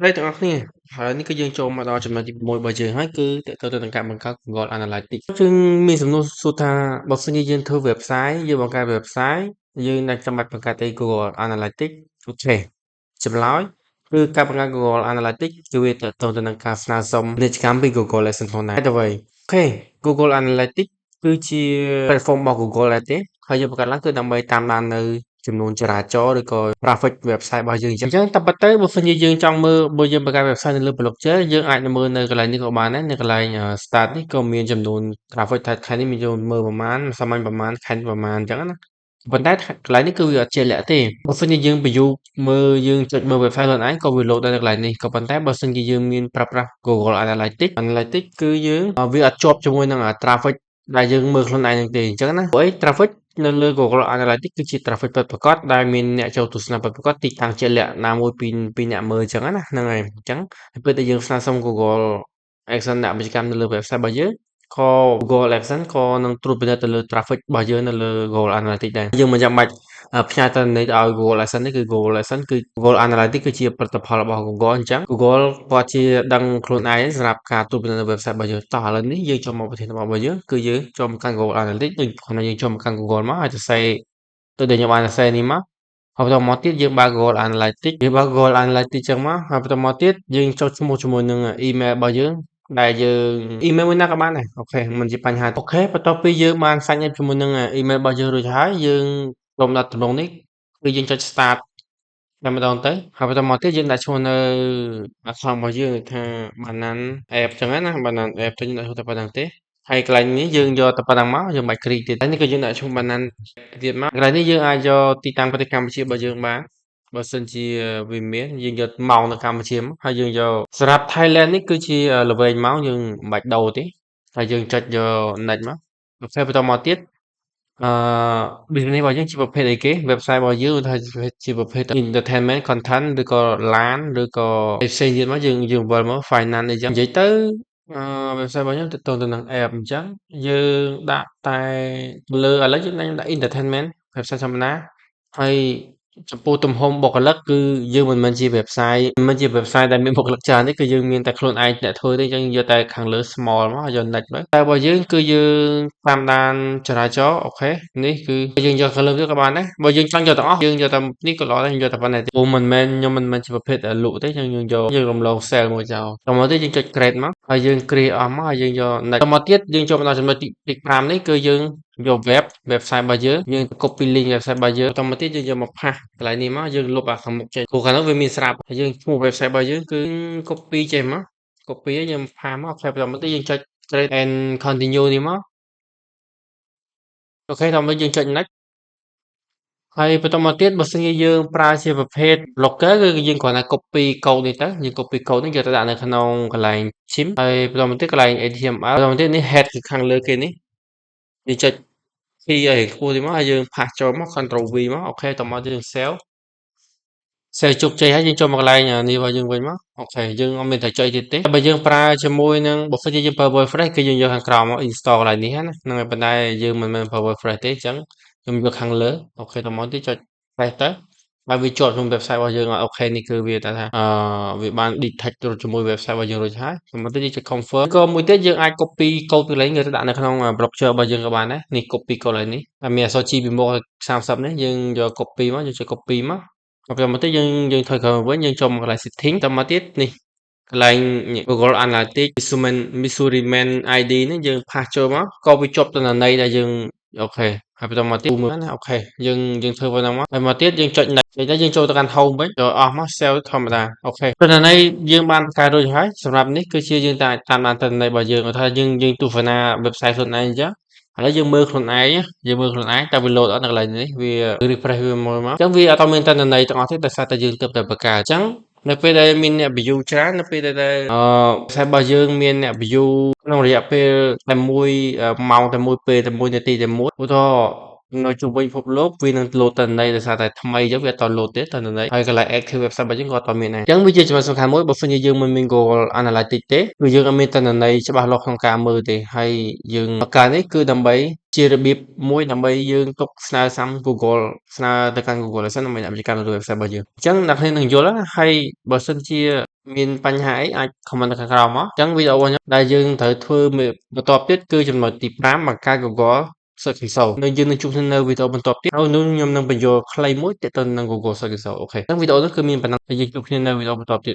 đâyទាំងអស់គ្នាហើយនេះគឺយើងចូលមកដល់ចំណុចទី6របស់យើងហើយគឺតទៅនឹងការបង្កើត Google Analytics យើងមានសំណួរសួរថាបើសិនជាយើងធ្វើ website យើងបង្កើត website យើងនឹងចាំបាច់បង្កើតអី Google Analytics អូខេចម្លើយគឺការបង្កើត Google Analytics គឺវាតទៅនឹងការស្នើសុំពាណិជ្ជកម្មពី Google lesson ខ្លួនឯងទៅវិញអូខេ Google Analytics គឺជា platform របស់ Google ដែរទេហើយយើងបង្កើតឡើងគឺដើម្បីតាមដាននៅចំនួនចរាចរណ៍ឬក៏ traffic website របស់យើងអញ្ចឹងតែប៉ុន្តែបើសិនជាយើងចង់មើលបើយើងបង្កើត website នៅលើ blockchain យើងអាចមើលនៅកន្លែងនេះក៏បានដែរនៅកន្លែង start នេះក៏មានចំនួន traffic ថាខែនេះមានចំនួនមើលប្រមាណសាមញ្ញប្រមាណខែនេះប្រមាណអញ្ចឹងណាប៉ុន្តែកន្លែងនេះគឺវាអត់ជាក់លាក់ទេបើសិនជាយើង view មើលយើងចុចមើល website ខ្លួនឯងក៏វា load ដែរនៅកន្លែងនេះក៏ប៉ុន្តែបើសិនជាយើងមានប្រើប្រាស់ Google Analytics គឺយើងវាអត់ជាប់ជាមួយនឹង traffic ដែលយើងមើលខ្លួនឯងហ្នឹងទេអញ្ចឹងណាព្រោះអី traffic នៅលើ Google Analytics គឺជា traffic ពិតប្រាកដដែលមានអ្នកចូលទស្សនាពិតប្រាកដទីតាំងជាក់លាក់ណាមួយពីអ្នកមើលអញ្ចឹងណាហ្នឹងហើយអញ្ចឹងពេលដែលយើងស្នើសុំ Google Action ដាក់ពាណិជ្ជកម្មនៅលើ website របស់យើងក៏ Google Action ក៏នឹងត្រួតពិនិត្យទៅលើ traffic របស់យើងនៅលើ Google Analytics ដែរយើងមិនចាំបាច់ផ្ញើទិន្នន័យទៅឲ្យ Google Action ទេគឺ Google Action គឺ Google Analytics គឺជាផលិតផលរបស់ Google អញ្ចឹង Google គាត់ជាដឹងខ្លួនឯងសម្រាប់ការត្រួតពិនិត្យនៅ website របស់យើងតោះឥឡូវនេះយើងចូលមកប្រធានបទរបស់យើងគឺយើងចូលមកកាន់ Google Analytics ដូចគ្រាន់តែយើងចូលមកកាន់ Google មកហើយសរសេរដូចដែលខ្ញុំបានសរសេរនេះមកហើយបន្តមកទៀតយើងបើក Google Analytics យើងបើក Google Analytics ចឹងមកហើយបន្តមកទៀតយើងចុចឈ្មោះជាមួយនឹង email របស់យើងដែលយើង email មួយណាក៏បានដែរអូខេមិនជាបញ្ហាអូខេបន្ទាប់ពីយើងបាន sign up ជាមួយនឹង email របស់យើងរួចហើយយើងក្រុមដាក់ដំណងនេះគឺយើងចុច start តែម្ដងទៅហើយបន្តមកទៀតយើងដាក់ឈ្មោះនៅ account របស់យើងថា Banan app ចឹងណា Banan app ទៅយើងដាក់ឈ្មោះតែប៉ុណ្្នឹងទេហើយកន្លែងនេះយើងយកតែប៉ុណ្្នឹងមកយើងមិនបាច់គ្រីកទៀតហើយនេះគឺយើងដាក់ឈ្មោះ Banan ទៀតមកកន្លែងនេះយើងអាចយកទីតាំងប្រទេសកម្ពុជារបស់យើងបានបើសិនជាវាមានយើងយកម៉ោងនៅកម្ពុជាមកហើយយើងយកសម្រាប់ Thailand នេះគឺជាល្វែងម៉ោងយើងមិនបាច់ដូរទេហើយយើងចុចយក next មកអូខេបន្តមកទៀតអឺ business របស់យើងជាប្រភេទអីគេ website របស់យើងថាជាប្រភេទ entertainment content ឬក៏ LAN ឬក៏ផ្សេងទៀតមកយើងវិលមក finance អីចឹងនិយាយទៅwebsite របស់ខ្ញុំទាក់ទងទៅនឹង app អញ្ចឹងយើងដាក់តែលើឥឡូវយើងដាក់ entertainment website ធម្មតាហើយចំពោះទំហំបុគ្គលិកគឺយើងមិនមែនជា website ដែលមានបុគ្គលិកច្រើនទេគឺយើងមានតែខ្លួនឯងអ្នកធ្វើទេអញ្ចឹងយកតែខាងលើ small មកយក next ទៅតែរបស់យើងគឺយើងតាមដានចរាចរណ៍អូខេនេះគឺយើងយកខាងលើទៀតក៏បានដែរបើយើងចង់យកទាំងអស់យើងយកតែនេះក៏ល្អដែរយើងយកតែប៉ុណ្ណេះទេព្រោះមិនមែនជាប្រភេទលក់ទេអញ្ចឹងយើងរំលង sale មួយចោលដល់មកទៀតយើងចុច create មកហើយយើង create អស់មកហើយយើងយក next ដល់មកទៀតយើងចូលមកដល់ចំណុចទី5នេះគឺយើងយក website របស់យើង copy link website របស់យើងបន្តមកទៀតយើងយកមកផាសកន្លែងនេះមកយើងលុបអាខាងមុខចេញព្រោះខាងនោះវាមានស្រាប់ហើយយើងឈ្មោះ website របស់យើងគឺ copy ចេញមក copy ហើយយើងផាសមកហើយបន្តមកទៀតយើងចុច create and continue នេះមកអូខេដល់មកយើងចុច next ហើយបន្តមកទៀតបើសិនជាយើងប្រើជាប្រភេទ blocker គឺយើងគ្រាន់តែ copy code នេះទៅយើង copy code នេះយកទៅដាក់នៅក្នុងកន្លែង theme ហើយបន្តមកទៀតកន្លែង HTML បន្តមកទៀតនេះ head គឺខាងលើគេនេះយើងចុច P ឲ្យខ្ពស់តិចមកហើយយើងផាសចូលមក Ctrl V មកអូខេតមកទៀតយើង save ជោគជ័យហើយយើងចូលមកកន្លែងនេះរបស់យើងវិញមកអូខេយើងអត់មានតែចុចទៀតទេបើយើងប្រើជាមួយនឹងបើសិនជាយើងប្រើ WordPress គឺយើងយកខាងក្រោមមក install កន្លែងនេះណាហ្នឹងហើយប៉ុន្តែយើងមិនមែនប្រើ WordPress ទេអញ្ចឹងខ្ញុំយកខាងលើអូខេតមកទៀតចុច press ទៅហើយវាជាប់ក្នុង website របស់យើងអូខេនេះគឺវាថាវាបាន detect ជាមួយ website របស់យើងរួចហើយមកទៀតយើងចុច confirm ក៏មួយទៀតយើងអាច copy code ពីកន្លែងនេះទៅដាក់នៅក្នុង browser របស់យើងក៏បានដែរនេះ copy code កន្លែងនេះតែមានអក្សរ G ពីមុខ30នេះយើងយក copy មកយើងចុច copy មកបន្តមកទៀតយើងថយក្រោយមកវិញយើងចូលមកកន្លែង setting តមកទៀតនេះកន្លែង Google Analytics Measurement ID នេះយើងផាសចូលមកក៏វាជាប់ទិន្នន័យដែលយើងអូខេហើយបន្តមកទៀតមើលណាអូខេយើងធ្វើប៉ុណ្ណឹងមកហើយមកទៀតយើងចុច next ចេញទៅយើងចូលទៅកាន់ home វិញចូលអស់មក sell ធម្មតាអូខេទិន្នន័យយើងបានបង្កើតរួចហើយសម្រាប់នេះគឺជាយើងតែតាមដានទិន្នន័យរបស់យើងថាយើងទស្សនា website ខ្លួនឯងអញ្ចឹងឥឡូវយើងមើលខ្លួនឯងតែវា load អត់នៅកន្លែងនេះវា refresh វាមកអញ្ចឹងវាអត់មានទិន្នន័យទាំងអស់ទេដោយសារតែយើងទើបតែបង្កើតអញ្ចឹងនៅពេលដែលមានអ្នក view ច្រើននៅពេលដែលwebsite របស់យើងមានអ្នក view ក្នុងរយៈពេលតែមួយម៉ោងតែមួយពេលតែមួយនាទីតែមួយឧទាហរណ៍ នៅជុំវិញពិភពលោកវានឹងលោតទិន្នន័យដោយសារតែថ្មីអញ្ចឹងវាអត់តលោតទេទិន្នន័យហើយកន្លែង active website របស់យើងក៏អត់តមានដែរអញ្ចឹងវាជាចំណុចសំខាន់មួយបើសិនជាយើងមិនមាន Google Analytics ទេគឺយើងអត់មានទិន្នន័យច្បាស់លាស់ក្នុងការមើលទេហើយយើងបង្កើតនេះគឺដើម្បីជារបៀបមួយដើម្បីយើងទុកស្នើសុំ Google ស្នើទៅកាន់ Google ឲ្យសិនដើម្បីដាក់ជាការលើ website របស់យើងអញ្ចឹងអ្នកគ្នានឹងយល់ហើយបើសិនជាមានបញ្ហាអីអាច comment នៅខាងក្រោមមកអញ្ចឹងវីដេអូរបស់ខ្ញុំដែលយើងត្រូវធ្វើបន្ទាប់ទៀតគឺចំណុចទី5បង្កើត Google Search Console នៅយើងនឹងជួបគ្នានៅវីដេអូបន្ទាប់ទៀតហើយនោះខ្ញុំនឹងបញ្យល់ខ្លីមួយទាក់ទងនឹង Google Search Console អូខេអញ្ចឹងវីដេអូនេះគឺមានប៉ុណ្ណឹងហើយយើងជួបគ្នានៅវីដេអូបន្ទាប់ទៀត